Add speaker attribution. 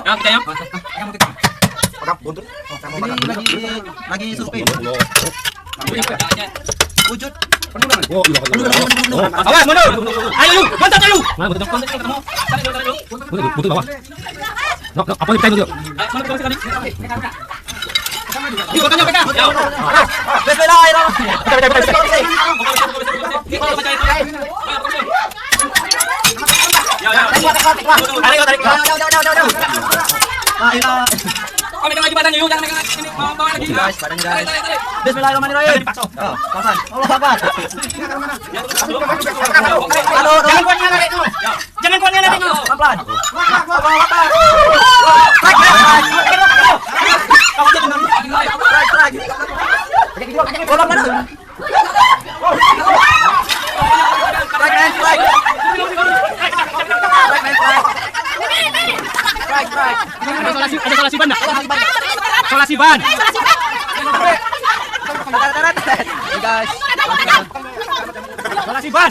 Speaker 1: Ya, kita ya.
Speaker 2: Pagap buntut.
Speaker 3: Lagi survei. Wujud.
Speaker 2: Oh, iya.
Speaker 1: Awas, mundur. Ayo lu, bontot ayo.
Speaker 2: Mana buntut?
Speaker 1: Bontot ketemu. Sana dulu.
Speaker 2: Buntut bawah. No, apa yang kita itu?
Speaker 1: Mana kita sekali. Yuk, katanya PK. Ya.
Speaker 3: Bismillahirrahmanirrahim.
Speaker 1: Ya, ya.
Speaker 3: Tarik. Nah, ini.
Speaker 1: Oh, megang lagi badannya yuk, jangan megang ini. Bawa lagi.
Speaker 3: Guys, badan guys. Bismillahirrahmanirrahim. Pasan. Allah Akbar. Aduh,
Speaker 1: Jangan kuatnya lari dulu. Jangan kuatnya lari dulu.
Speaker 3: pelan-pelan.
Speaker 1: Ada solasi ban enggak? Solasi ban.
Speaker 3: Guys,
Speaker 1: Solasi ban.